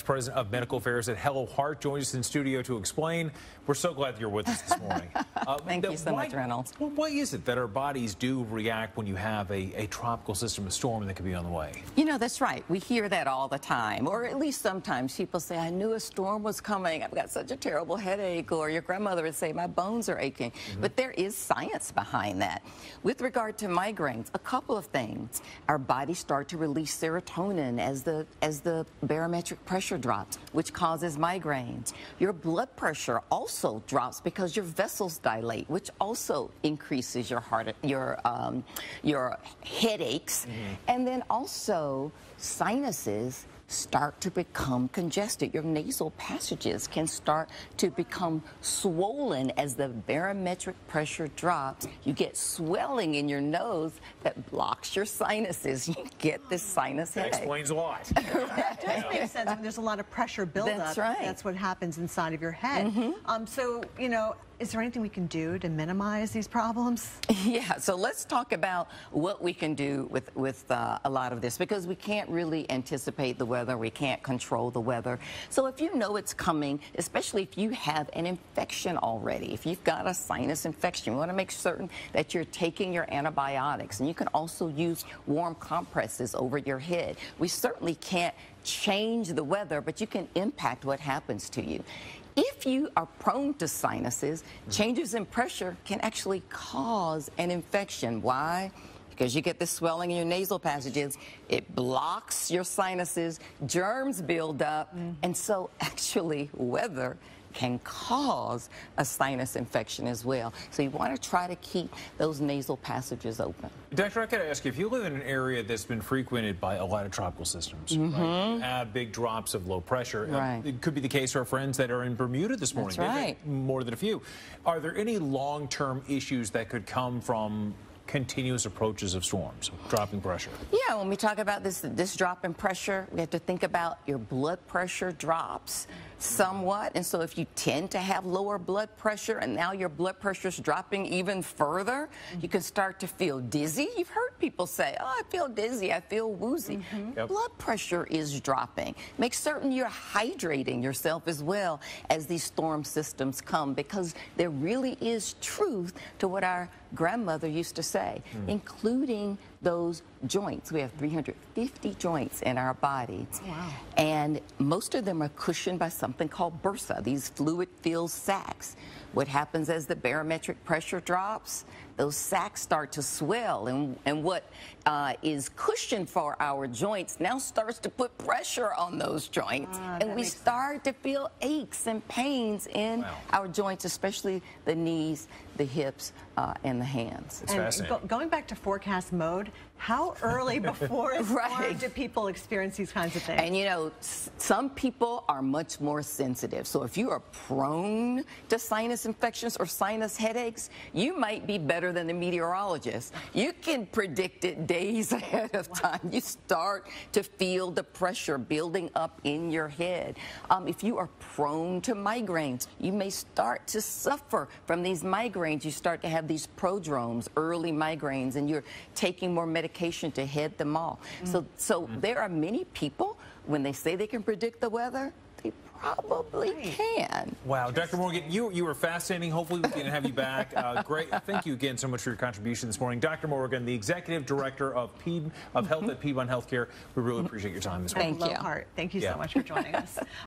President of Medical Affairs at Hello Heart, joins us in studio to explain. We're so glad that you're with us this morning. Thank you so much, Reynolds. Why is it that our bodies do react when you have a tropical system, a storm that could be on the way? You know, that's right. We hear that all the time, or at least sometimes people say, I knew a storm was coming. I've got such a terrible headache, or your grandmother would say, my bones are aching. But there is science behind that. With regard to migraines, a couple of things. Our bodies start to release serotonin as the barometric pressure drops, which causes migraines. Your blood pressure also drops because your vessels dilate, which also increases your headaches. And then also sinuses start to become congested. Your nasal passages can start to become swollen as the barometric pressure drops. You get swelling in your nose that blocks your sinuses. You get this sinus headache. That explains a lot. That does make sense. When there's a lot of pressure buildup. That's right. That's what happens inside of your head. So, you know, is there anything we can do to minimize these problems? Yeah, so let's talk about what we can do with a lot of this, because we can't really anticipate the weather. We can't control the weather. So if you know it's coming, especially if you have an infection already, if you've got a sinus infection, you want to make certain that you're taking your antibiotics. And you can also use warm compresses over your head. We certainly can't change the weather, but you can impact what happens to you. If you are prone to sinuses, changes in pressure can actually cause an infection. Why? Because you get this swelling in your nasal passages. It blocks your sinuses, germs build up, and so actually weather can cause a sinus infection as well. So you want to try to keep those nasal passages open. Doctor, I got to ask you, if you live in an area that's been frequented by a lot of tropical systems, right, have big drops of low pressure, it could be the case for our friends that are in Bermuda this morning. That's right. More than a few. Are there any long-term issues that could come from continuous approaches of storms, dropping pressure? Yeah, when we talk about this drop in pressure, we have to think about your blood pressure drops somewhat. And so if you tend to have lower blood pressure and now your blood pressure is dropping even further, you can start to feel dizzy. You've heard people say, oh, I feel dizzy, I feel woozy. Blood pressure is dropping. Make certain you're hydrating yourself as well as these storm systems come, because there really is truth to what our grandmother used to say, including those joints. We have 350 joints in our body. Wow. And most of them are cushioned by something called bursa, these fluid-filled sacs. What happens as the barometric pressure drops? Those sacs start to swell, and what is cushioned for our joints now starts to put pressure on those joints, and we start to feel aches and pains in our joints, especially the knees, the hips, and the hands. It's fascinating. Going back to forecast mode, how early before a storm do people experience these kinds of things? And you know, some people are much more sensitive. So if you are prone to sinus infections or sinus headaches, you might be better than the meteorologist. You can predict it days ahead of time. You start to feel the pressure building up in your head. If you are prone to migraines, you may start to suffer from these migraines. You start to have these prodromes, early migraines, and you're taking more medication to head them off. So there are many people, when they say they can predict the weather, they probably can. Wow, Dr. Morgan, you were fascinating. Hopefully we can have you back. Great. Thank you again so much for your contribution this morning. Dr. Morgan, the Executive Director of Health at Piedmont Healthcare. We really appreciate your time this morning. Thank you. Thank you so much for joining us.